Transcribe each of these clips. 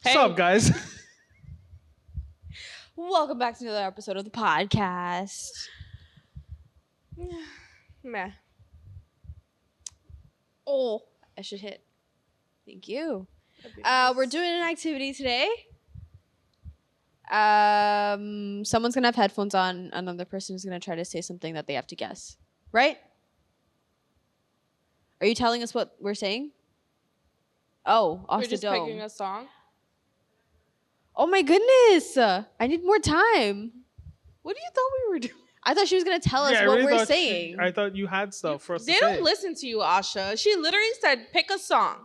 What's up, guys? Welcome back to another episode of the podcast. Meh. Oh, I should hit. Thank you. We're doing an activity today. Someone's gonna have headphones on. Another person is gonna try to say something that they have to guess. Right? Are you telling us what we're saying? Oh, off We're the just dome. picking a song. Oh my goodness! I need more time. What do you thought we were doing? I thought she was gonna tell us I what really we're thought saying. I thought you had stuff for us to They say. don't listen to you, Asha. She literally said, pick a song.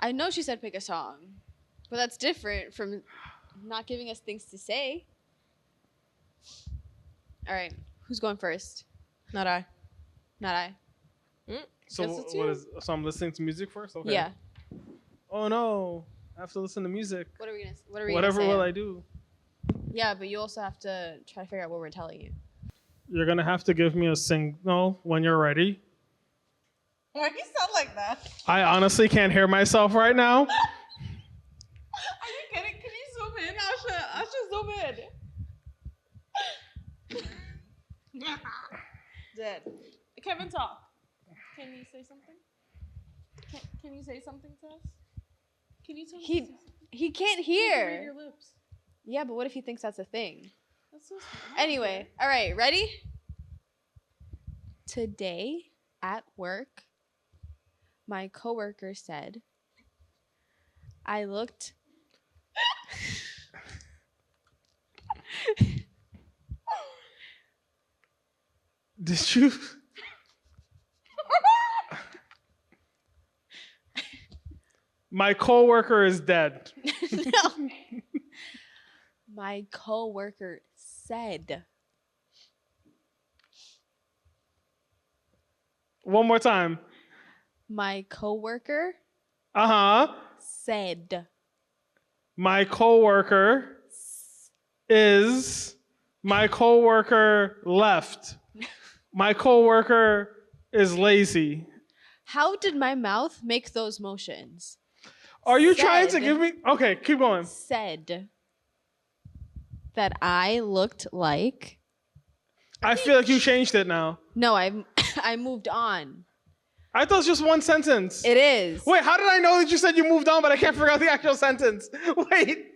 I know she said pick a song, but that's different from not giving us things to say. All right, who's going first? Not I. Not I. So Guess it's what you. is? So I'm listening to music first. Okay. Yeah. Oh no, I have to listen to music. What are we gonna? What are we Whatever gonna say? will I do? Yeah, but you also have to try to figure out what we're telling you. You're gonna have to give me a signal when you're ready. Why do you sound like that? I honestly can't hear myself right now. Are you kidding? Can you zoom in, Asha? Asha, zoom in. Dead. Kevin, talk. Can you say something? Can you say something to us? Can you tell us? He can't Read hear. your lips. Yeah, but what if he thinks that's a thing? That's so smart. Anyway, all right, ready? Today at work, my coworker said I looked Did you? My coworker is dead. No. My coworker said One more time. my coworker said My coworker is. My coworker left. My coworker is lazy. How did my mouth make those motions? Are you trying to Said. give me? Okay, keep going. Said that I looked like. I feel like you changed it now. No, I moved on. I thought it was just one sentence. It is. Wait, how did I know that you said you moved on, but I can't figure out the actual sentence? Wait.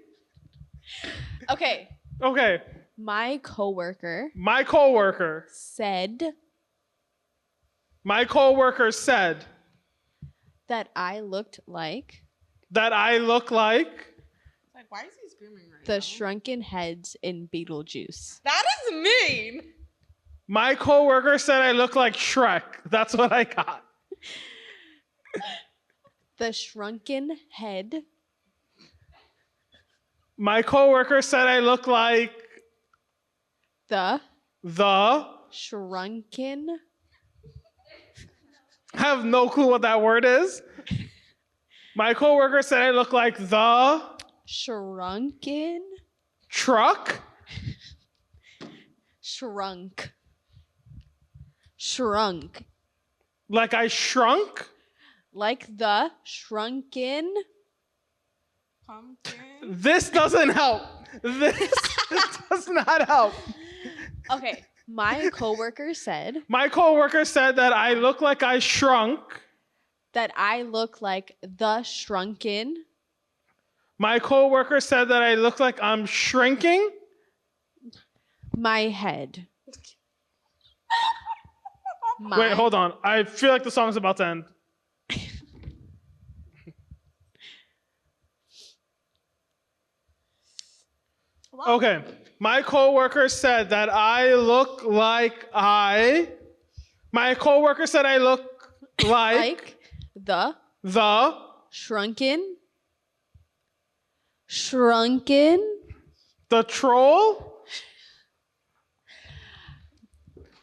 Okay. Okay. My coworker My coworker. said My coworker said that I looked like that I look like. Like, why is he screaming right the now? shrunken heads in Beetlejuice. That is mean. My coworker said I look like Shrek. That's what I got. The shrunken head. My coworker said I look like The the. shrunken. I have no clue what that word is. My coworker said I look like the Shrunken. truck. Shrunk. Shrunk. Like I shrunk. Like the shrunken. Pumpkin. This doesn't help. This does not help. Okay. My coworker said My coworker said that I look like I shrunk. that I look like the shrunken. My coworker said that I look like I'm shrinking. My head. My, Wait, hold on. I feel like the song's about to end. Okay. My coworker said that I look like I. My coworker said I look like the the. shrunken. Shrunken. The troll?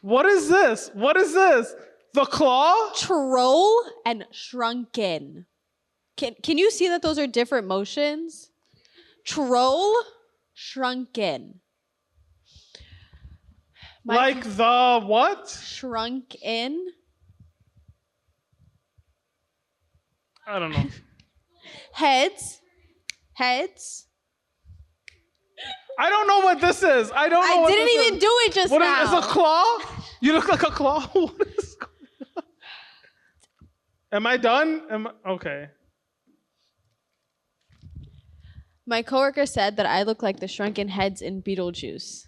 What is this? What is this? The claw? Troll and shrunken. Can you see that those are different motions? Troll, shrunken. Like the what? Shrunk in. I don't know. Heads. I don't know what this is. I don't know I what didn't this even is. do it just What now. is a claw? You look like a claw. What is going on? Am I done? Okay. My coworker said that I look like the shrunken heads in Beetlejuice.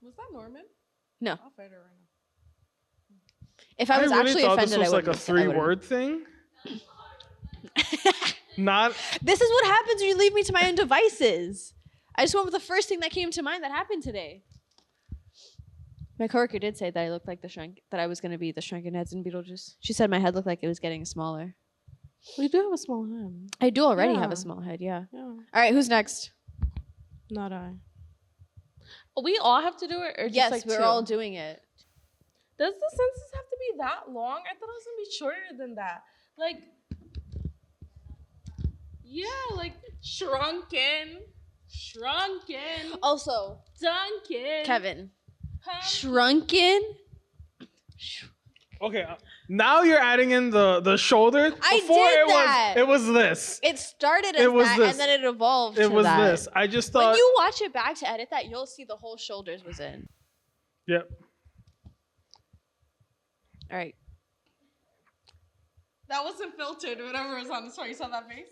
Was that Norman? No. I'll fight her right now. If I was really actually thought offended, this was I like a wouldn't. I wouldn't. 3-word thing. Not. This is what happens when you leave me to my own devices. I just went with the first thing that came to mind that happened today. My coworker did say that I looked like that I was going to be the shrunken heads in Beetlejuice. She said my head looked like it was getting smaller. We do have a small head. I do already have Yeah. a small head, yeah. Yeah. All right, who's next? Not I. We all have to do it, or just Yes, like we're two? all doing it. Does the census have to be that long? I thought it was gonna be shorter than that. Like, yeah, like shrunken, Also, Duncan, Kevin, Huh? shrunken. Okay. Now you're adding in the shoulders. I Before did that. It was this. It started as It was that, this. and then it evolved It to was that. this. I just thought. When you watch it back to edit that, you'll see the whole shoulders was in. Yep. All right. That wasn't filtered. Whatever was on the story. You saw that face?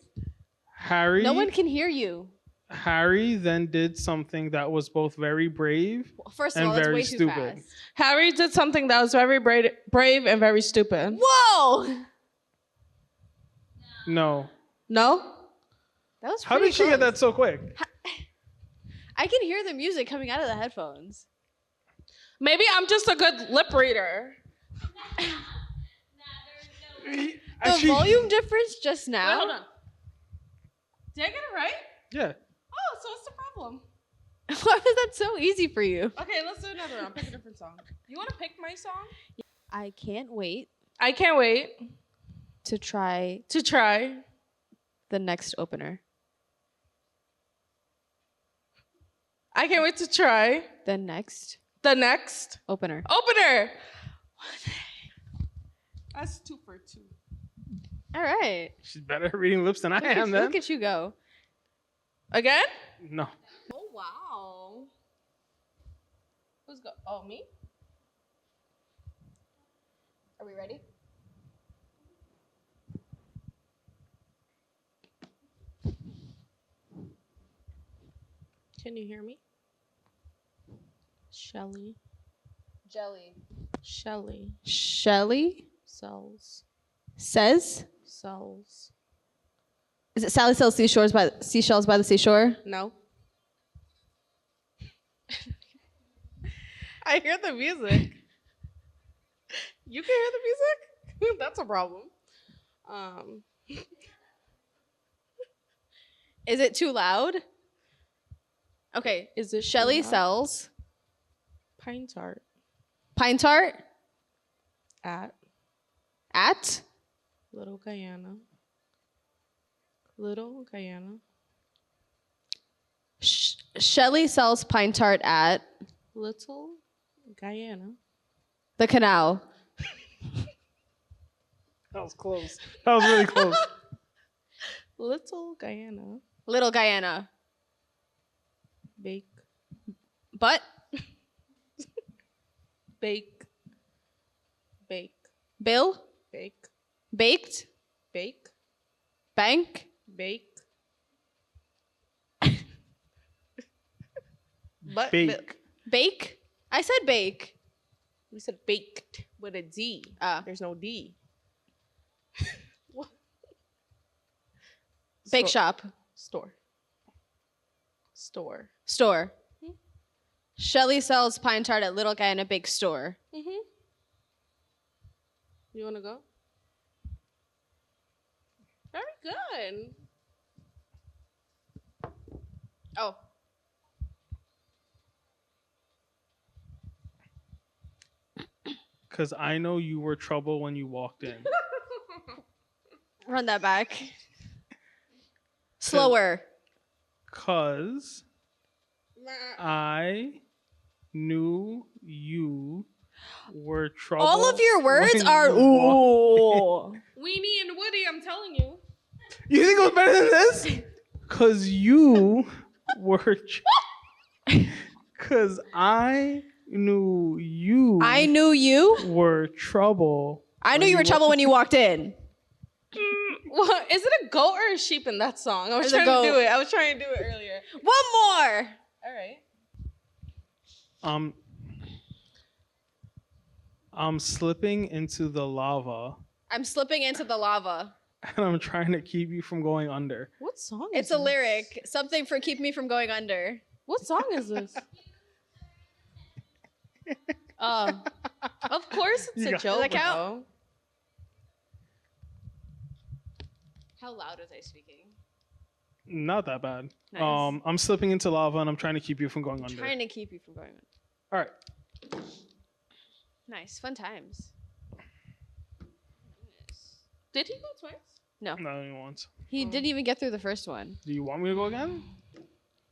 Harry. No one can hear you. Harry then did something that was both very brave First of and all, that's very way too stupid. fast. Harry did something that was very brave and very stupid. Whoa! No. No? That was How pretty did she get close. that so quick? I can hear the music coming out of the headphones. Maybe I'm just a good lip reader. The volume difference just Wait, now. hold on. Did I get it right? Yeah. Oh, so what's the problem? Why was that so easy for you? Okay, let's do another round. Pick a different song. You want to pick my song? I can't wait I can't wait to try to try. the next opener. I can't wait to try The next the next opener. opener. That's 2 for 2. All right. She's better at reading lips than I am then. Look at you go. Again? No. Oh, wow. Who's go? Oh, me? Are we ready? Can you hear me? Shelly. Jelly. Shelly. Shelly Sells. says. Sells. Is it Sally sells seashells by the seashore? No. I hear the music. You can hear the music? That's a problem. Is it too loud? Okay. Is it Shelly too loud? sells Pine Tart pine tart at at Little Guyana. Little Guyana. Shelly sells pine tart at Little Guyana. the canal. That was close. That was really close. Little Guyana. Little Guyana. Bake. But Bake. Bake. Bill Bake. baked Bake. bank Bake. But Bake. bake. I said bake. we said baked with a D. There's no D. Bake shop. Store. Store. Store. Shelly sells pine tart at Little Guyana Bake Store. Mm-hmm. You want to go? Very good. Oh. Because I know you were trouble when you walked in. Run that back. Slower. Because I knew you were trouble. All of your words when are you walked in. ooh. Weenie and Woody, I'm telling you. You think it was better than this? Because you were... Because I knew you... I knew you? were trouble. I knew you were trouble when you walked in. What? Is it a goat or a sheep in that song? I was It's a trying to goat. do it. I was trying to do it earlier. One more. All right. I'm slipping into the lava, I'm slipping into the lava. and I'm trying to keep you from going under. What song is It's a this? lyric. Something for keep me from going under. What song is this? Oh. Of course it's You a got- joke. Does that count? though. How loud was I speaking? Not that bad. Nice. I'm slipping into lava, and I'm trying to keep you from going under. Trying to keep you from going under. All right. Nice. Fun times. Did he go twice? No. Not only once. He didn't even get through the first one. Do you want me to go again?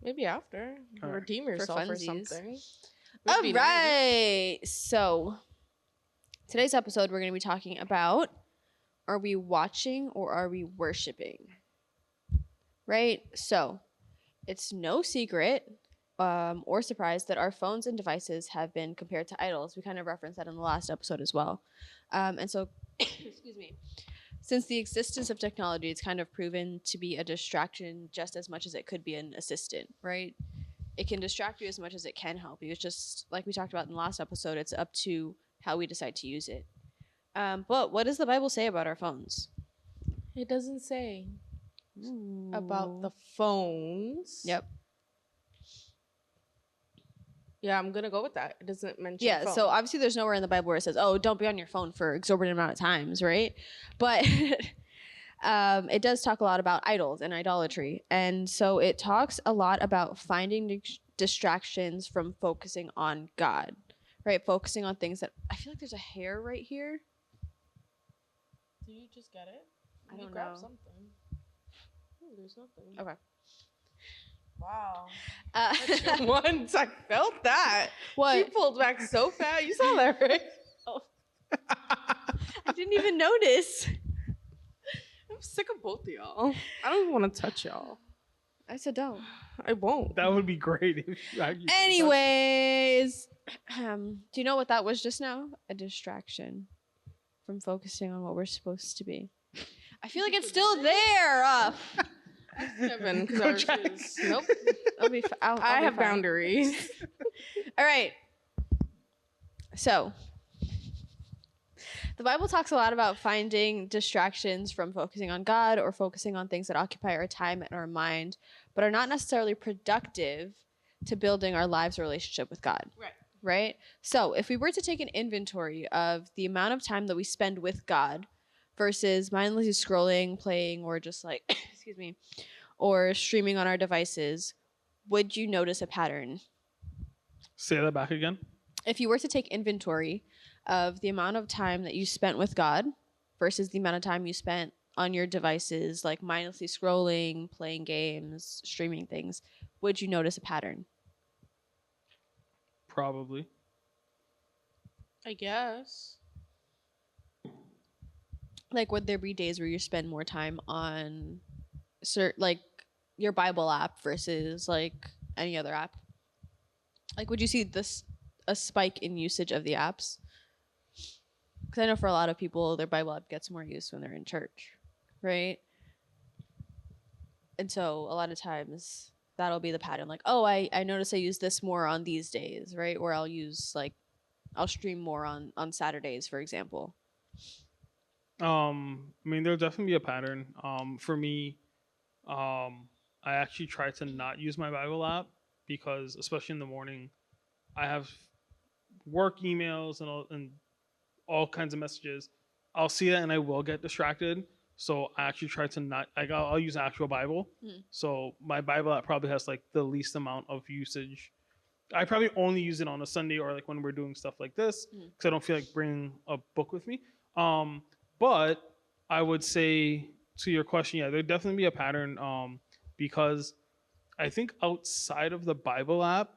Maybe after. All right. Redeem yourself or funsies. something. All Would be nice. right. So, today's episode, we're going to be talking about, are we watching or are we worshiping? Right? So, it's no secret or surprise that our phones and devices have been compared to idols. We kind of referenced that in the last episode as well. And so, excuse me. Since the existence of technology, it's kind of proven to be a distraction just as much as it could be an assistant, right? It can distract you as much as it can help you. It's just like we talked about in the last episode, it's up to how we decide to use it. But what does the Bible say about our phones? It doesn't say about the phones. Yep. Yeah, I'm gonna go with that. It doesn't mention. Yeah, phone. so obviously there's nowhere in the Bible where it says, oh, don't be on your phone for exorbitant amount of times, right? But it does talk a lot about idols and idolatry. And so it talks a lot about finding distractions from focusing on God, right? Focusing on things that, I feel like there's a hair right here. Did you just get it? I You don't grabbed know. something. Oh, there's nothing. Okay. Wow. Uh, Once I felt that. what? She pulled back so fast. You saw that, right? I didn't even notice. I'm sick of both of y'all. I don't even want to touch y'all. I said don't. I won't. That would be great. If you Anyways, do you know what that was just now? A distraction from focusing on what we're supposed to be. I feel like it's still there. Kevin, Go because check. Nope. I'll be I'll I be have fine. boundaries. All right. So, the Bible talks a lot about finding distractions from focusing on God or focusing on things that occupy our time and our mind, but are not necessarily productive to building our lives or relationship with God. Right. Right? So, if we were to take an inventory of the amount of time that we spend with God versus mindlessly scrolling, playing, or just like, excuse me, or streaming on our devices, would you notice a pattern? Say that back again. If you were to take inventory of the amount of time that you spent with God versus the amount of time you spent on your devices, like mindlessly scrolling, playing games, streaming things, would you notice a pattern? Probably. I guess. Like, would there be days where you spend more time on like your Bible app versus like any other app? Like, would you see a spike in usage of the apps? Because I know for a lot of people, their Bible app gets more use when they're in church, right? And so a lot of times that'll be the pattern. Like, oh, I notice I use this more on these days, right? Or I'll stream more on Saturdays, for example. I mean, there'll definitely be a pattern. For me, I actually try to not use my Bible app because, especially in the morning, I have work emails and all kinds of messages. I'll see that and I will get distracted. So I actually try to not. I'll use actual Bible. So my Bible app probably has like the least amount of usage. I probably only use it on a Sunday or like when we're doing stuff like this because I don't feel like bringing a book with me. But I would say to your question, yeah, there'd definitely be a pattern because I think outside of the Bible app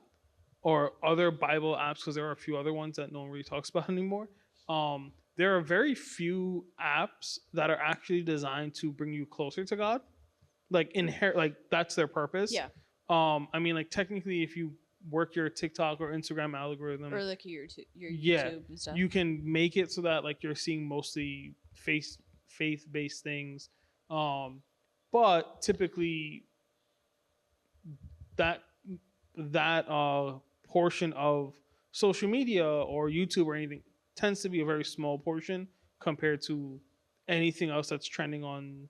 or other Bible apps, because there are a few other ones that no one really talks about anymore, there are very few apps that are actually designed to bring you closer to God. like inherent, like that's their purpose. Yeah. I mean, like technically, if you work your TikTok or Instagram algorithm, Or like your yeah, YouTube and stuff. you can make it so that like you're seeing mostly faith-based things, but typically that portion of social media or YouTube or anything tends to be a very small portion compared to anything else that's trending on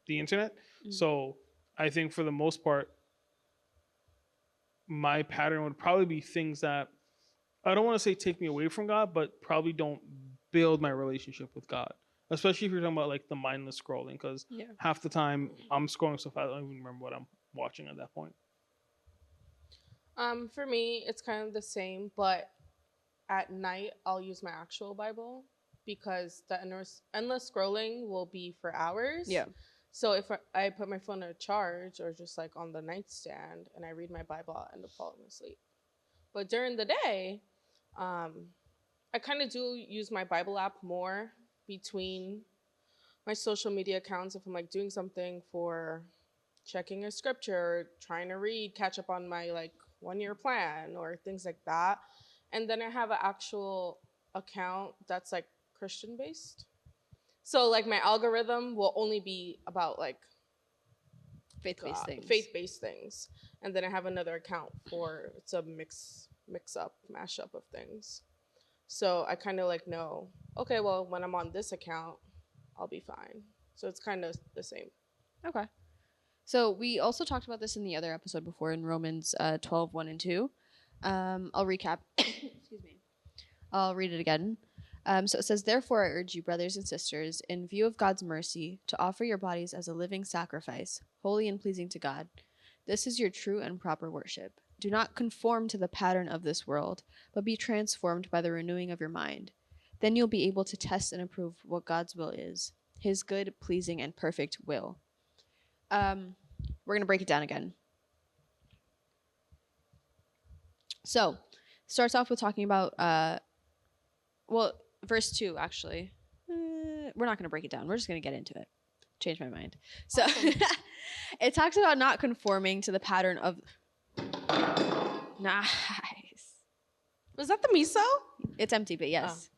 the internet. So I think for the most part, my pattern would probably be things that I don't want to say take me away from God, but probably don't build my relationship with God. Especially if you're talking about like the mindless scrolling, because half the time I'm scrolling stuff I don't even remember what I'm watching at that point. For me, it's kind of the same, but at night I'll use my actual Bible because the endless scrolling will be for hours. Yeah. So if I put my phone on charge or just like on the nightstand and I read my Bible, I'll end up falling asleep. But during the day, I kind of do use my Bible app more between my social media accounts if I'm like doing something for checking a scripture, trying to read, catch up on my like 1-year plan or things like that. And then I have an actual account that's like Christian based. So like my algorithm will only be about like faith-based things. And then I have another account for it's a mashup of things. So I kind of like know, okay, well, when I'm on this account, I'll be fine. So it's kind of the same. Okay. So we also talked about this in the other episode before in Romans 12, 1 and 2. I'll recap. Excuse me. I'll read it again. So it says, "Therefore I urge you, brothers and sisters, in view of God's mercy, to offer your bodies as a living sacrifice, holy and pleasing to God. This is your true and proper worship. Do not conform to the pattern of this world, but be transformed by the renewing of your mind. Then you'll be able to test and approve what God's will is, his good, pleasing, and perfect will." We're going to break it down again. So, starts off with talking about, verse 2, actually. We're not going to break it down. We're just going to get into it. Change my mind. So, it talks about not conforming to the pattern of... Nice. Was that the miso? It's empty, but yes.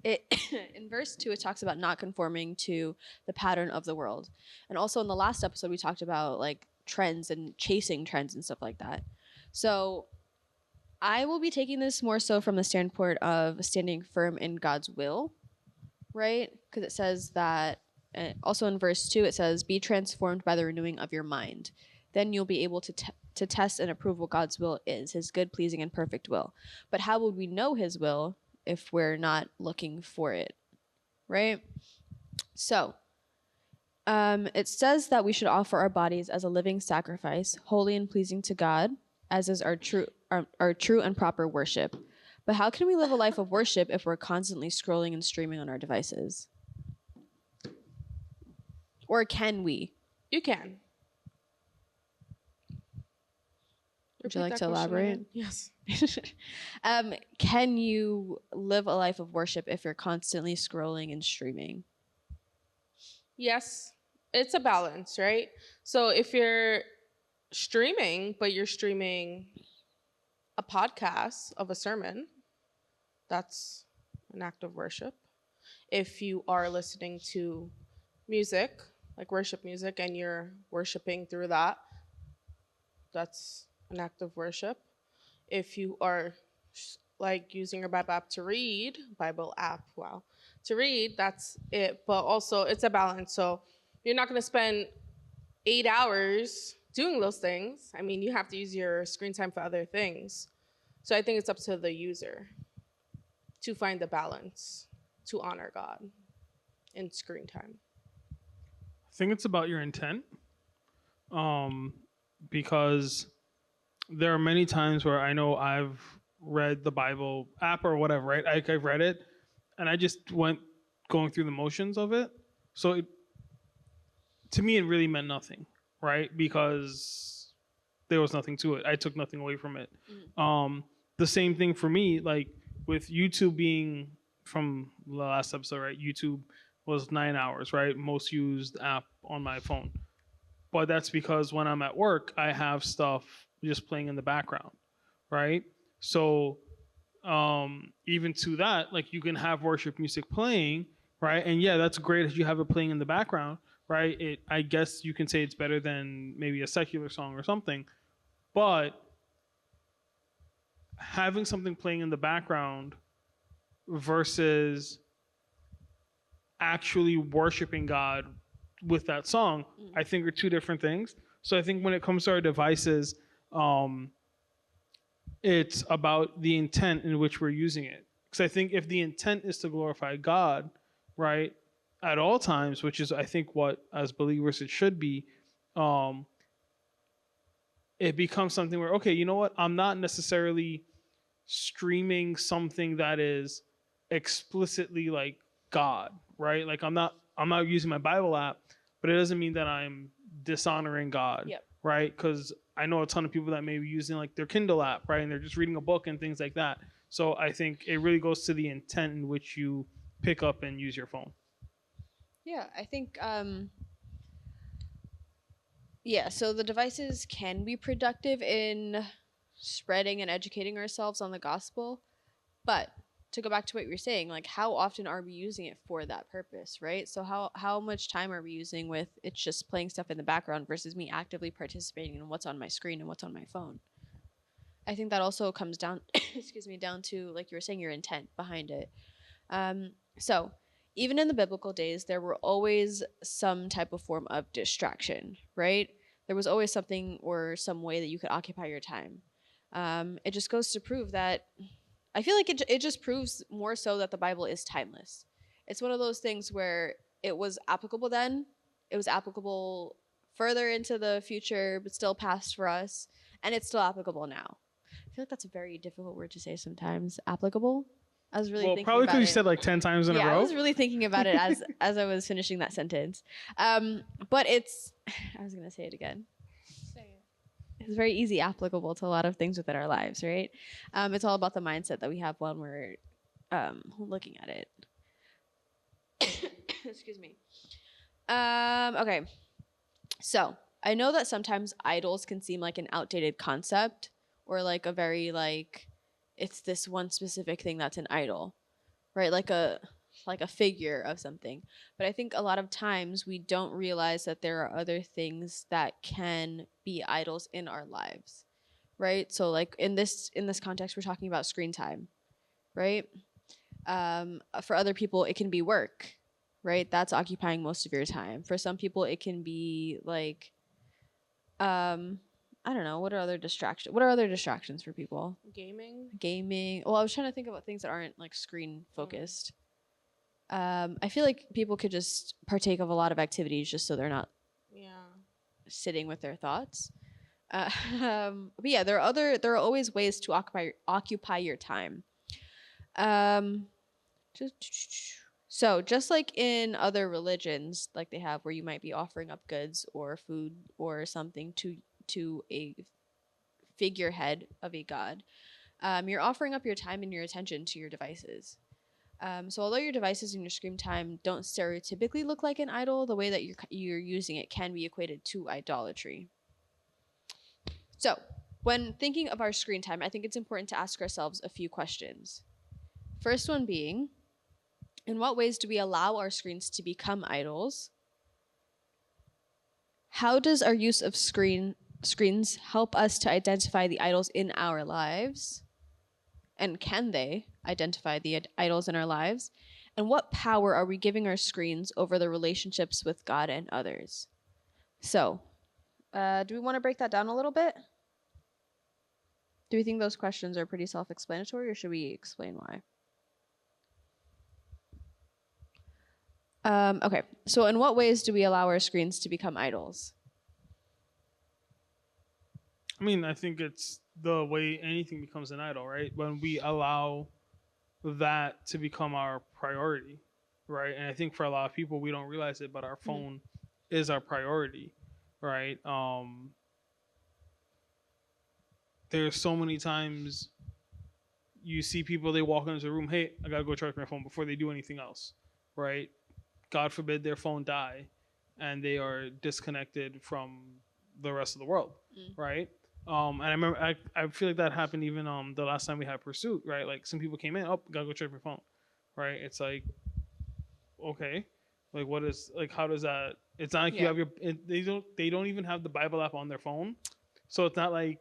In verse 2, it talks about not conforming to the pattern of the world. And also in the last episode, we talked about like trends and chasing trends and stuff like that. So I will be taking this more so from the standpoint of standing firm in God's will, right? Because it says that, also in verse 2, it says, "Be transformed by the renewing of your mind. Then you'll be able to test and approve what God's will is, his good, pleasing, and perfect will." But how would we know his will if we're not looking for it, right? So it says that we should offer our bodies as a living sacrifice, holy and pleasing to God, as is our true and proper worship. But how can we live a life of worship if we're constantly scrolling and streaming on our devices? Or can we? You can. Would you like to elaborate? Yes. Can you live a life of worship if you're constantly scrolling and streaming? Yes. It's a balance, right? So if you're streaming, but you're streaming a podcast of a sermon, that's an act of worship. If you are listening to music, like worship music, and you're worshiping through that, that's an act of worship. If you are like using your Bible app to read, that's it. But also it's a balance. So you're not going to spend 8 hours doing those things. I mean, you have to use your screen time for other things. So I think it's up to the user to find the balance to honor God in screen time. I think it's about your intent, because there are many times where I know I've read the Bible app or whatever, right? I've read it, and I just went going through the motions of it. So to me, it really meant nothing, right? Because there was nothing to it. I took nothing away from it. The same thing for me, like with YouTube being from the last episode, right? YouTube was 9 hours, right? Most used app on my phone. But that's because when I'm at work, I have stuff just playing in the background, right? So even to that, like you can have worship music playing, right? And yeah, that's great if you have it playing in the background, right? I guess you can say it's better than maybe a secular song or something, but having something playing in the background versus actually worshiping God with that song, I think are two different things. So I think when it comes to our devices, it's about the intent in which we're using it. Because I think if the intent is to glorify God, right, at all times, which is I think what as believers it should be, it becomes something where, okay, you know what, I'm not necessarily streaming something that is explicitly like God, right? Like I'm not using my Bible app, but it doesn't mean that I'm dishonoring God, Yep. right? Because I know a ton of people that may be using like their Kindle app, right? And they're just reading a book and things like that. So I think it really goes to the intent in which you pick up and use your phone. Yeah, I think yeah, so the devices can be productive in spreading and educating ourselves on the gospel, but to go back to what you were saying, like how often are we using it for that purpose, right? So how much time are we using with it's just playing stuff in the background versus me actively participating in what's on my screen and what's on my phone? I think that also comes down excuse me, down to like you were saying, your intent behind it. So even in the biblical days, there were always some type of form of distraction, right? There was always something or some way that you could occupy your time. It just goes to prove that I feel like it just proves more so that the Bible is timeless. It's one of those things where it was applicable then, it was applicable further into the future, but still past for us, and it's still applicable now. I feel like that's a very difficult word to say sometimes. Applicable. I was really thinking Probably about because you it. said like 10 times in a Yeah, row. I was really thinking about it as I was finishing that sentence. But it's I was gonna say it again. It's very easy applicable to a lot of things within our lives, right? It's all about the mindset that we have when we're looking at it. Excuse me. Okay. So I know that sometimes idols can seem like an outdated concept or like a very like it's this one specific thing that's an idol, right? Like a figure of something. But I think a lot of times we don't realize that there are other things that can be idols in our lives, right? So like in this context, we're talking about screen time, right? For other people, it can be work, right? That's occupying most of your time. For some people, it can be like, I don't know. What are other distractions for people? Gaming. Well, I was trying to think about things that aren't like screen focused. I feel like people could just partake of a lot of activities just so they're not sitting with their thoughts. But yeah, there are always ways to occupy your time. Just like in other religions, like they have where you might be offering up goods or food or something to a figurehead of a god, you're offering up your time and your attention to your devices. So although your devices and your screen time don't stereotypically look like an idol, the way that you're using it can be equated to idolatry. So when thinking of our screen time, I think it's important to ask ourselves a few questions. First one being, in what ways do we allow our screens to become idols? How does our use of screens help us to identify the idols in our lives? And can they identify the idols in our lives? And what power are we giving our screens over the relationships with God and others? So, do we want to break that down a little bit? Do we think those questions are pretty self-explanatory, or should we explain why? Okay, so in what ways do we allow our screens to become idols? I mean, I think it's the way anything becomes an idol, right? When we allow that to become our priority, right? And I think for a lot of people, we don't realize it, but our phone is our priority, right? There's so many times you see people, they walk into the room, hey, I gotta go charge my phone before they do anything else, right? God forbid their phone die and they are disconnected from the rest of the world, right? And I remember I feel like that happened even the last time we had Pursuit, right? Like some people came in, oh, gotta go check your phone, right? It's like, okay, like what is, like how does that? It's not like you Yeah. have they don't even have the Bible app on their phone, so it's not like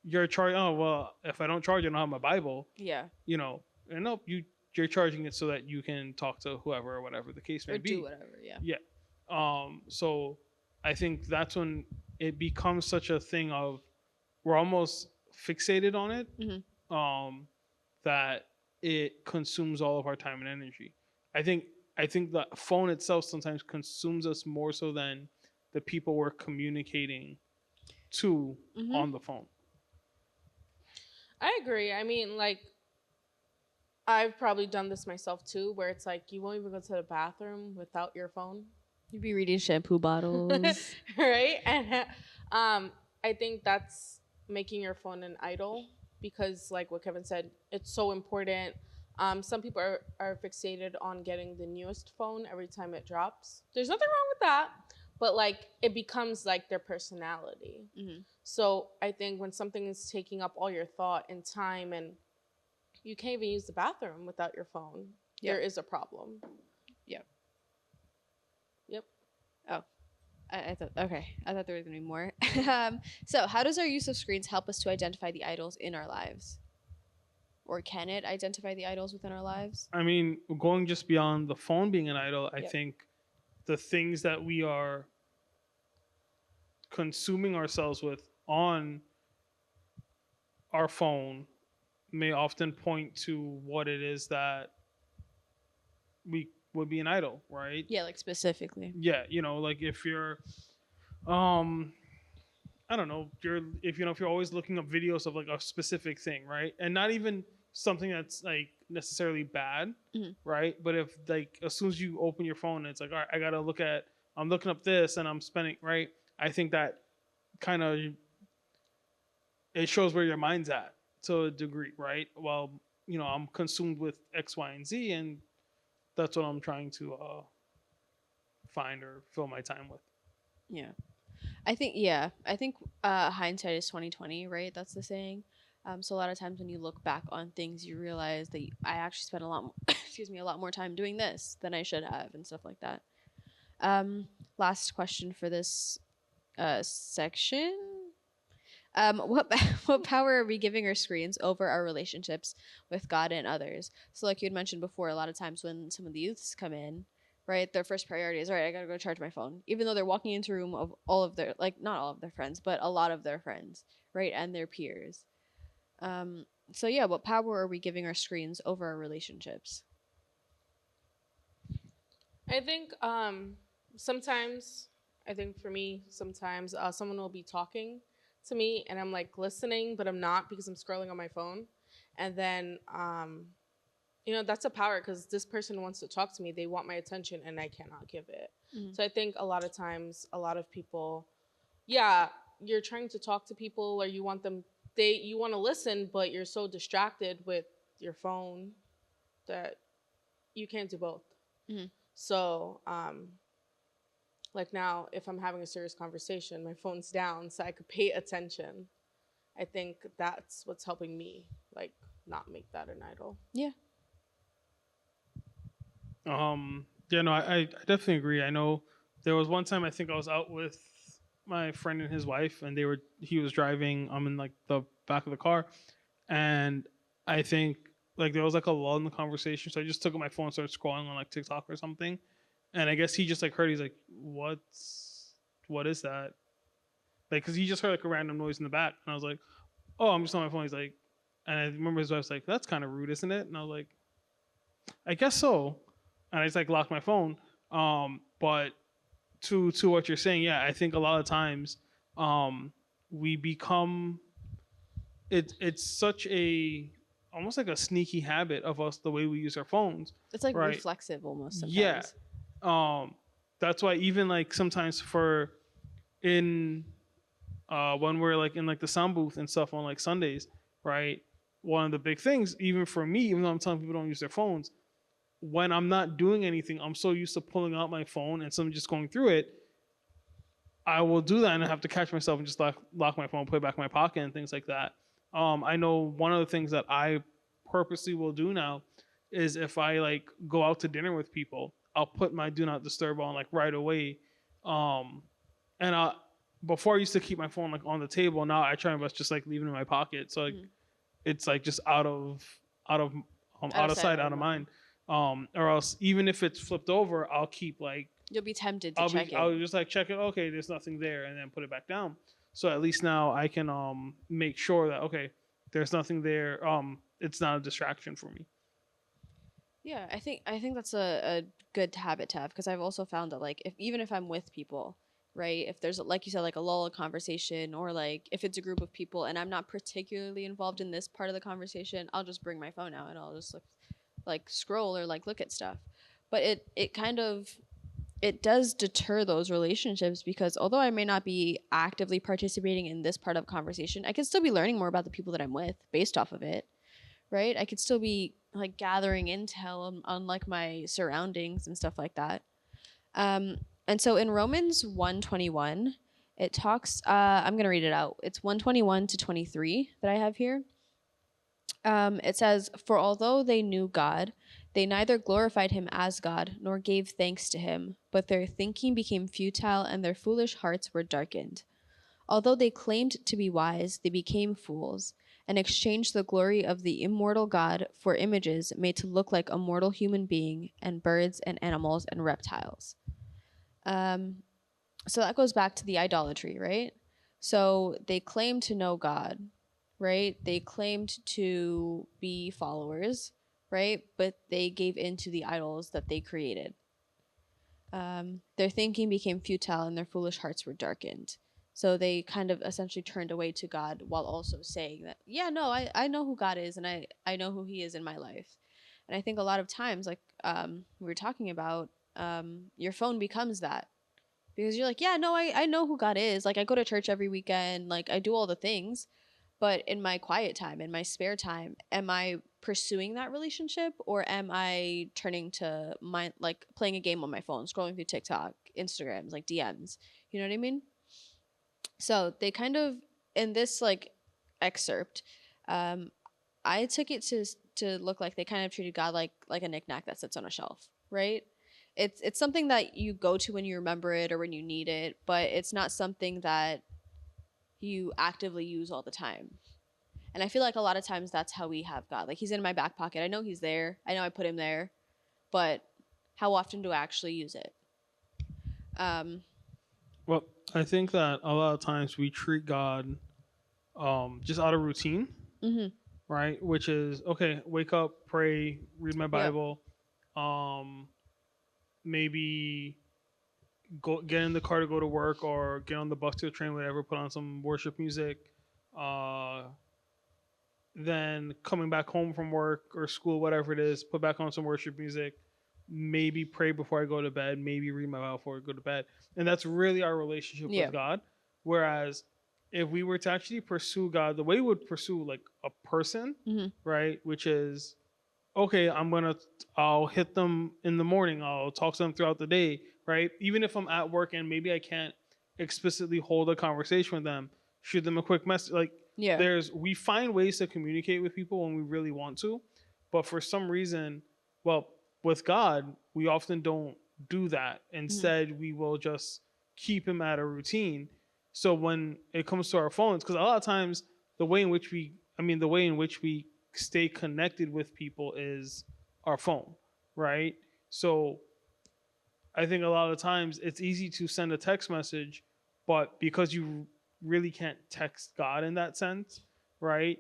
you're charging. Oh well, if I don't charge, I don't have my Bible, Yeah. you know. And nope, you're charging it so that you can talk to whoever or whatever the case may Or be. do whatever. Yeah. Yeah. So I think that's when it becomes such a thing of we're almost fixated on it, that it consumes all of our time and energy. I think the phone itself sometimes consumes us more so than the people we're communicating to on the phone. I agree. I mean, like, I've probably done this myself too, where it's like you won't even go to the bathroom without your phone. You'd be reading shampoo bottles. Right? And I think that's making your phone an idol because, like what Kevin said, it's so important. Some people are fixated on getting the newest phone every time it drops. There's nothing wrong with that, but like it becomes like their personality. So I think when something is taking up all your thought and time and you can't even use the bathroom without your phone, there is a problem. Yep. Oh, I thought, okay. I thought there was going to be more. So how does our use of screens help us to identify the idols in our lives? Or can it identify the idols within our lives? I mean, going just beyond the phone being an idol, I think the things that we are consuming ourselves with on our phone may often point to what it is that we would be an idol, right? Yeah, like specifically. Yeah, you know, like if you're I don't know, if you're always looking up videos of like a specific thing, right? And not even something that's like necessarily bad, right? But if like as soon as you open your phone, it's like, all right, I gotta I'm looking up this and I'm spending, right? I think that kind of it shows where your mind's at to a degree, right? Well, you know, I'm consumed with X, Y, and Z, and that's what I'm trying to find or fill my time with. Yeah. I think hindsight is 2020, right? That's the saying. So a lot of times when you look back on things, you realize that I actually spent a lot more, a lot more time doing this than I should have and stuff like that. Last question for this section. What power are we giving our screens over our relationships with God and others? So like you had mentioned before, a lot of times when some of the youths come in, right, their first priority is, all right, I gotta go charge my phone, even though they're walking into a room of all of their, like, not all of their friends, but a lot of their friends, right, and their peers. So yeah, what power are we giving our screens over our relationships? I think sometimes, I think for me, sometimes someone will be talking to me and I'm like listening, but I'm not because I'm scrolling on my phone. And then, that's a power because this person wants to talk to me. They want my attention and I cannot give it. So I think a lot of times, a lot of people, you're trying to talk to people or you want to listen, but you're so distracted with your phone that you can't do both. So, like now, if I'm having a serious conversation, my phone's down so I could pay attention. I think that's what's helping me, like, not make that an idol. Yeah. Yeah, no, I definitely agree. I know there was one time I think I was out with my friend and his wife, and he was driving. I'm in like the back of the car, and I think like there was like a lull in the conversation, so I just took out my phone and started scrolling on like TikTok or something. And I guess he just like heard. He's like, what is that? Like, cause he just heard like a random noise in the back, and I was like, oh, I'm just on my phone. He's like, and I remember his wife's like, that's kind of rude, isn't it? And I was like, I guess so. And I just like locked my phone. But to what you're saying, yeah, I think a lot of times, we become. It's such a almost like a sneaky habit of us the way we use our phones. It's like right? reflexive almost sometimes. Yeah. That's why even like sometimes when we're like in like the sound booth and stuff on like Sundays, right? One of the big things, even for me, even though I'm telling people don't use their phones, when I'm not doing anything, I'm so used to pulling out my phone and someone just going through it, I will do that and I have to catch myself and just lock my phone, put it back in my pocket and things like that. I know one of the things that I purposely will do now is if I like go out to dinner with people, I'll put my do not disturb on like right away. And before I used to keep my phone like on the table. Now I try my best just like leave it in my pocket. So like it's like just out of sight, out of mind. Or else even if it's flipped over, I'll keep like You'll be tempted to check it. I'll just like check it. Okay, there's nothing there, and then put it back down. So at least now I can make sure that okay, there's nothing there. It's not a distraction for me. Yeah, I think that's a good habit to have, because I've also found that like even if I'm with people, right? If there's like you said like a lull conversation, or like if it's a group of people and I'm not particularly involved in this part of the conversation, I'll just bring my phone out and I'll just like scroll or like look at stuff. But it does deter those relationships, because although I may not be actively participating in this part of conversation, I could still be learning more about the people that I'm with based off of it, right? I could still be like gathering intel on like my surroundings and stuff like that. And so in Romans 1:21, it talks, I'm going to read it out. It's 1:21 to 23 that I have here. It says, "For although they knew God, they neither glorified him as God nor gave thanks to him, but their thinking became futile and their foolish hearts were darkened. Although they claimed to be wise, they became fools and exchanged the glory of the immortal God for images made to look like a mortal human being and birds and animals and reptiles." So that goes back to the idolatry, right? So they claimed to know God, right? They claimed to be followers, right? But they gave in to the idols that they created. Their thinking became futile and their foolish hearts were darkened. So they kind of essentially turned away to God while also saying that, yeah, no, I know who God is, and I know who he is in my life. And I think a lot of times, like we were talking about, your phone becomes that. Because you're like, yeah, no, I know who God is. Like I go to church every weekend, like I do all the things. But in my quiet time, in my spare time, am I pursuing that relationship, or am I turning to like playing a game on my phone, scrolling through TikTok, Instagrams, like DMs? You know what I mean? So they kind of, in this like excerpt, I took it to look like they kind of treated God like a knickknack that sits on a shelf, right? It's something that you go to when you remember it or when you need it, but it's not something that you actively use all the time. And I feel like a lot of times that's how we have God. Like he's in my back pocket. I know he's there. I know I put him there, but how often do I actually use it? Well, I think that a lot of times we treat God just out of routine, right? Which is, okay, wake up, pray, read my Bible, maybe get in the car to go to work, or get on the bus to the train, whatever, put on some worship music. Then coming back home from work or school, whatever it is, put back on some worship music, maybe pray before I go to bed, maybe read my Bible before I go to bed. And that's really our relationship with God. Whereas if we were to actually pursue God the way we would pursue like a person, right? Which is, okay, I'll hit them in the morning, I'll talk to them throughout the day, right? Even if I'm at work and maybe I can't explicitly hold a conversation with them, shoot them a quick message. Like we find ways to communicate with people when we really want to, but for some reason, well, with God, we often don't do that. Instead, we will just keep him at a routine. So when it comes to our phones, because a lot of times the way in which we stay connected with people is our phone, right? So I think a lot of times it's easy to send a text message, but because you really can't text God in that sense, right?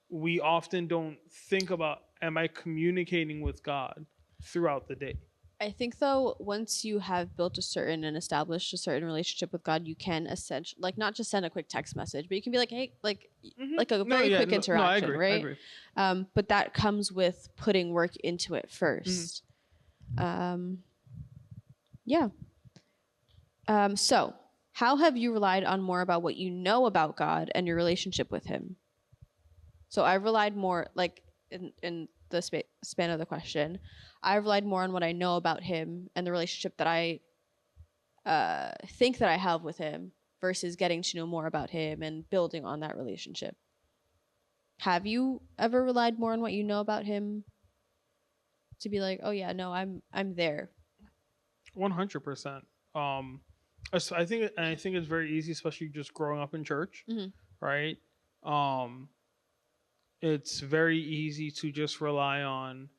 We often don't think about, am I communicating with God throughout the day? I think though, once you have built and established a certain relationship with God, you can essentially, like, not just send a quick text message, but you can be like, hey, like a very quick interaction, right? I agree. But that comes with putting work into it first. So how have you relied on more about what you know about God and your relationship with him? So I've relied more, like in the span of the question, I relied more on what I know about him and the relationship that I think that I have with him versus getting to know more about him and building on that relationship. Have you ever relied more on what you know about him to be like, oh yeah, no, I'm there? 100%. I think it's very easy, especially just growing up in church, Mhm. right? It's very easy to just rely on,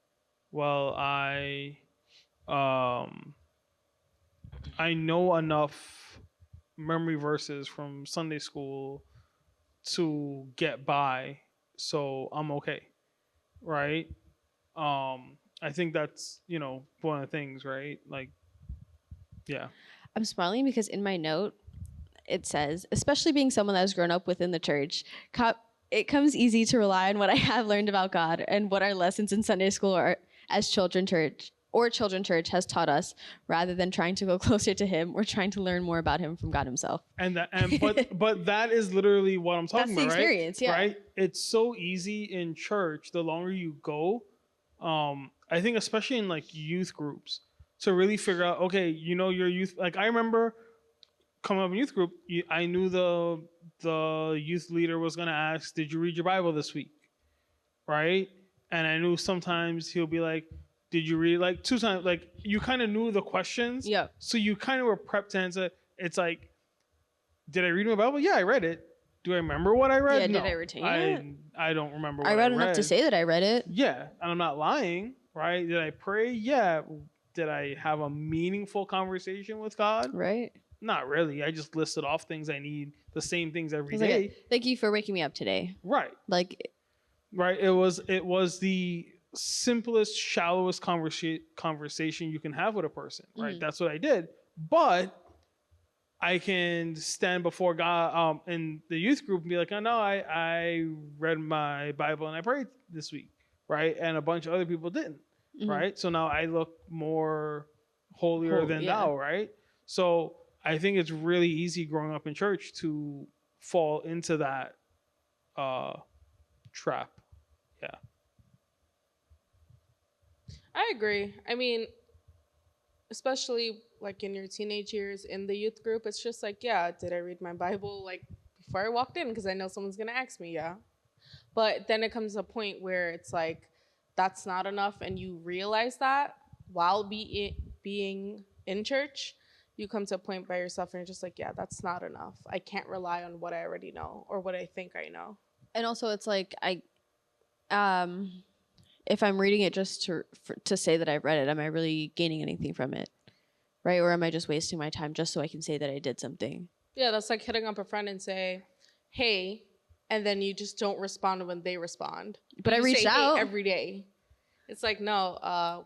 well, I know enough memory verses from Sunday school to get by, so I'm okay, right? I think that's, one of the things, right? Like, yeah. I'm smiling because in my note it says, especially being someone that has grown up within the church, it comes easy to rely on what I have learned about God and what our lessons in Sunday school or as children church has taught us, rather than trying to go closer to Him or trying to learn more about Him from God Himself. But that is literally what I'm talking That's the about, experience, right? yeah. Right? It's so easy in church. The longer you go, I think especially in like youth groups, to really figure out, okay, your youth. Like I remember coming up in youth group, I knew the youth leader was gonna ask, "Did you read your Bible this week?" Right? And I knew sometimes he'll be like, "Did you read?" Like 2 times. Like you kind of knew the questions, Yeah. so you kind of were prepped to answer. It's like, did I read my Bible? Yeah, I read it. Do I remember what I read? Yeah, No, did I retain it? I don't remember. I read enough to say that I read it. Yeah, and I'm not lying, right? Did I pray? Yeah. Did I have a meaningful conversation with God? Right. Not really. I just listed off things I need, the same things every Like, day. thank you for waking me up today. Right. Like, right. It was the simplest, shallowest conversation you can have with a person. Right. Mhm. That's what I did. But I can stand before God in the youth group and be like, oh no, I read my Bible and I prayed this week, right? And a bunch of other people didn't, Mhm. right? So now I look more holier than yeah. thou, right? So I think it's really easy growing up in church to fall into that trap. Yeah. I agree. I mean, especially like in your teenage years in the youth group, it's just like, yeah, did I read my Bible like before I walked in? Because I know someone's gonna ask me, yeah. But then it comes to a point where it's like that's not enough, and you realize that while being in church, you come to a point by yourself and you're just like, yeah, that's not enough. I can't rely on what I already know or what I think I know. And also, it's like if I'm reading it just to say that I've read it, am I really gaining anything from it, right? Or am I just wasting my time just so I can say that I did something? Yeah, that's like hitting up a friend and say, "Hey," and then you just don't respond when they respond. But I reached out every day. It's like, no.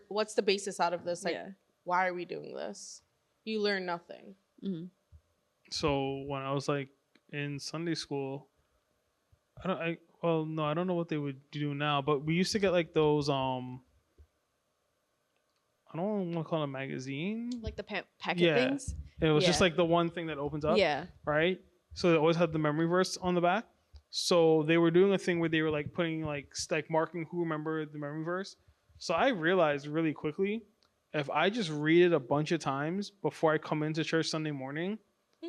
What's the basis out of this? Like, why are we doing this? You learn nothing. Mm-hmm. So when I was like in Sunday school, I don't know what they would do now, but we used to get like those I don't want to call it a magazine, like the packet things. It was just like the one thing that opens up, right? So they always had the memory verse on the back. So they were doing a thing where they were like putting like marking who remembered the memory verse. So I realized really quickly, if I just read it a bunch of times before I come into church Sunday morning,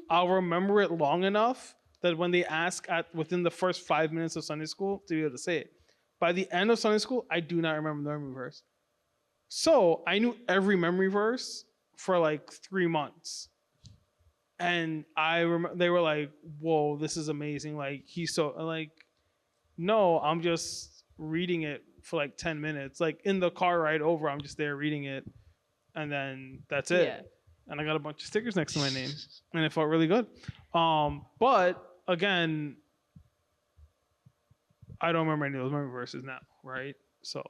I'll remember it long enough that when they ask within the first 5 minutes of Sunday school to be able to say it. By the end of Sunday school, I do not remember the memory verse. So I knew every memory verse for like 3 months. And I remember they were like, whoa, this is amazing. Like, he's so, like, no, I'm just reading it for like 10 minutes. Like, in the car ride over, I'm just there reading it. And then that's it. Yeah. And I got a bunch of stickers next to my name. And it felt really good. But, again, I don't remember any of those memory verses now, right? So.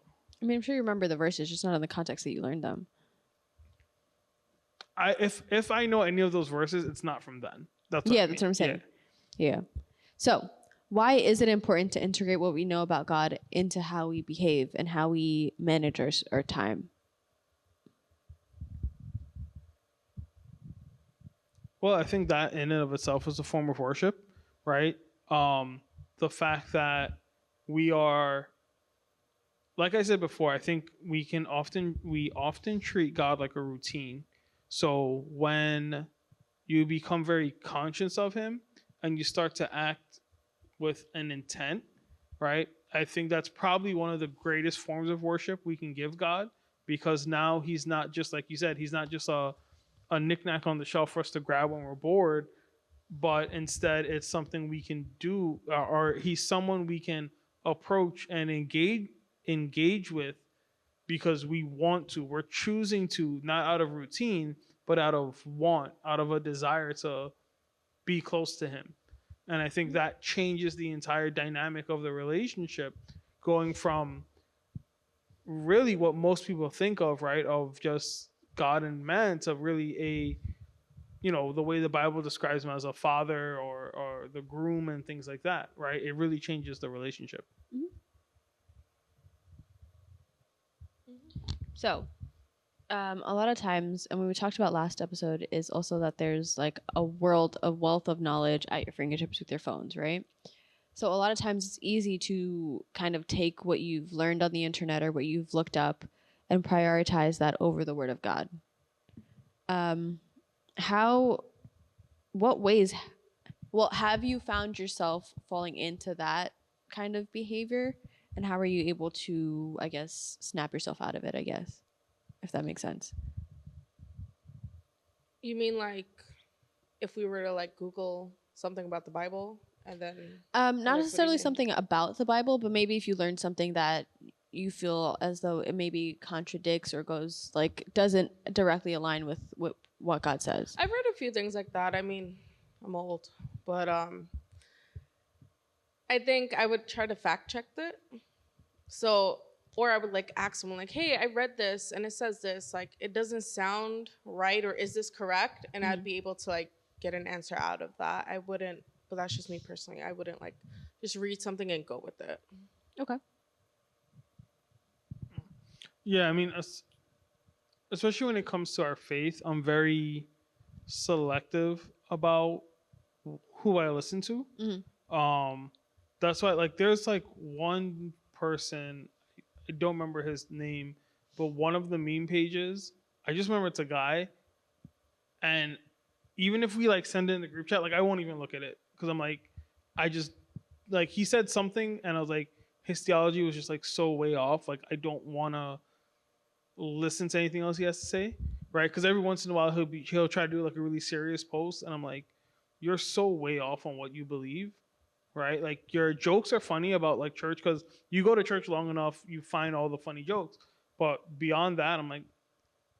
I mean, I'm sure you remember the verses, just not in the context that you learned them. If I know any of those verses, it's not from then. That's what I'm saying. Yeah. So, why is it important to integrate what we know about God into how we behave and how we manage our time? Well, I think that in and of itself is a form of worship, right? The fact that we are like I said before, I think we often treat God like a routine. So when you become very conscious of him and you start to act with an intent, right? I think that's probably one of the greatest forms of worship we can give God, because now he's not just, like you said, he's not just a knickknack on the shelf for us to grab when we're bored, but instead it's something we can do, or he's someone we can approach and engage with because we want to. We're choosing to, not out of routine, but out of want, out of a desire to be close to him. And I think that changes the entire dynamic of the relationship, going from really what most people think of, right, of just God and man, to really a, the way the Bible describes him as a father, or the groom and things like that, right? It really changes the relationship. So, a lot of times, and when we talked about last episode, is also that there's like a wealth of knowledge at your fingertips with your phones, right? So a lot of times it's easy to kind of take what you've learned on the internet or what you've looked up and prioritize that over the Word of God. What ways, well, have you found yourself falling into that kind of behavior? And how are you able to, I guess, snap yourself out of it, I guess, if that makes sense? You mean like if we were to like Google something about the Bible and then Not like, what do you necessarily mean? something about the Bible, but maybe if you learn something that you feel as though it maybe contradicts or goes like doesn't directly align with what God says. I've read a few things like that. I mean, I'm old, but I think I would try to fact check it. So, or I would like ask someone like, "Hey, I read this and it says this. Like, it doesn't sound right, or is this correct?" And I'd be able to like get an answer out of that. I wouldn't, but that's just me personally. I wouldn't like just read something and go with it. Okay. Yeah, I mean, especially when it comes to our faith, I'm very selective about who I listen to. That's why, like, there's like one person, I don't remember his name, but one of the meme pages, I just remember it's a guy, and even if we like send it in the group chat, like I won't even look at it because I'm like, I just like, he said something and I was like, his theology was just like so way off. Like, I don't want to listen to anything else he has to say, right? Because every once in a while he'll try to do like a really serious post, and I'm like, you're so way off on what you believe, right? Like, your jokes are funny about like church because you go to church long enough, you find all the funny jokes, but beyond that, I'm like,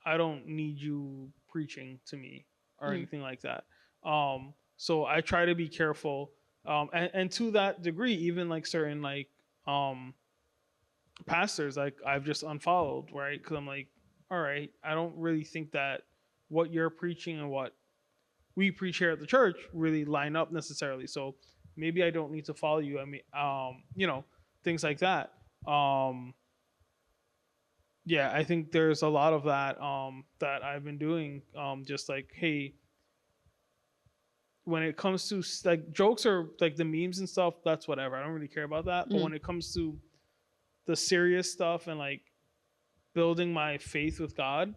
I don't need you preaching to me or anything like that. So I try to be careful, and to that degree, even like certain like pastors, like I've just unfollowed, right? Because I'm like, all right, I don't really think that what you're preaching and what we preach here at the church really line up necessarily. So maybe I don't need to follow you. I mean, things like that. Yeah, I think there's a lot of that that I've been doing. Just like, hey, when it comes to like jokes or like the memes and stuff, that's whatever. I don't really care about that. But when it comes to the serious stuff and like building my faith with God,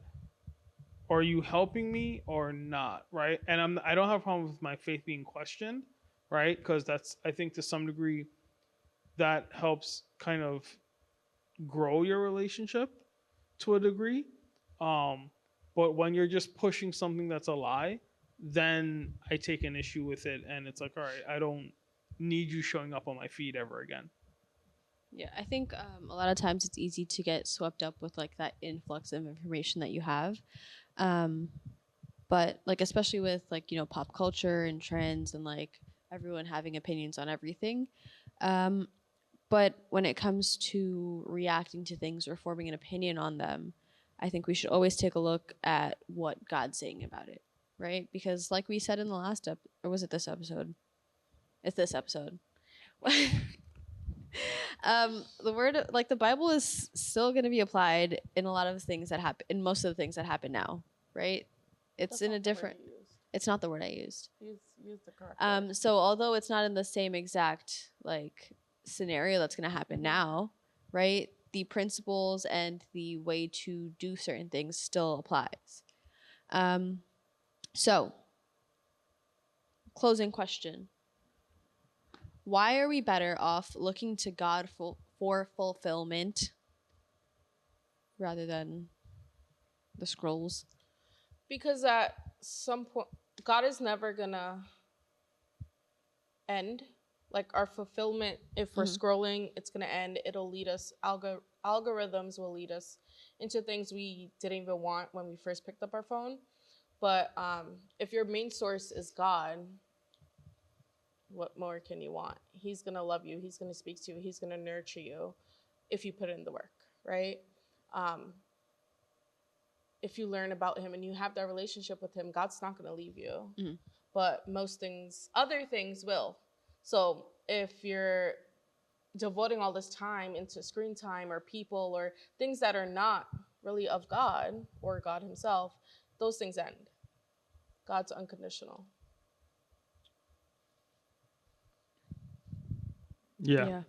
are you helping me or not, right? And I don't have a problem with my faith being questioned, right? Because that's, I think to some degree that helps kind of grow your relationship to a degree. But when you're just pushing something that's a lie, then I take an issue with it, and it's like, all right, I don't need you showing up on my feed ever again. Yeah, I think a lot of times it's easy to get swept up with like that influx of information that you have. But like, especially with like, pop culture and trends and like everyone having opinions on everything. But when it comes to reacting to things or forming an opinion on them, I think we should always take a look at what God's saying about it, right? Because like we said in the last or was it this episode? It's this episode. The word, like the Bible, is still going to be applied in a lot of things that happen, in most of the things that happen now, right? It's in a different. It's not the word I used. Use the correct word. So although it's not in the same exact like scenario that's going to happen now, right? the principles and the way to do certain things still applies. So, closing question. Why are we better off looking to God for fulfillment rather than the scrolls? Because at some point, God is never gonna end. Like our fulfillment, if we're scrolling, it's gonna end. It'll lead us. Algorithms will lead us into things we didn't even want when we first picked up our phone. But if your main source is God, what more can you want? He's gonna love you. He's gonna speak to you. He's gonna nurture you if you put in the work, right? If you learn about him and you have that relationship with him, God's not gonna leave you. But most things, other things will. So if you're devoting all this time into screen time or people or things that are not really of God or God himself, those things end. God's unconditional. Yeah.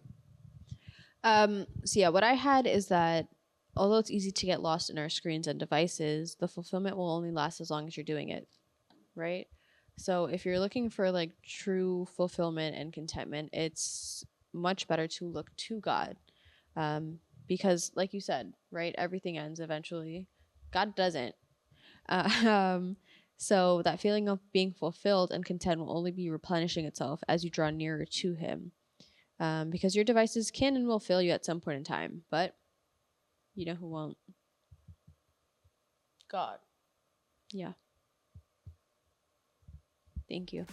So yeah, what I had is that although it's easy to get lost in our screens and devices, the fulfillment will only last as long as you're doing it, right? So if you're looking for like true fulfillment and contentment, it's much better to look to God. Because like you said, right, everything ends eventually. God doesn't. So that feeling of being fulfilled and content will only be replenishing itself as you draw nearer to him. Because your devices can and will fail you at some point in time, but you know who won't? God. Yeah. Thank you.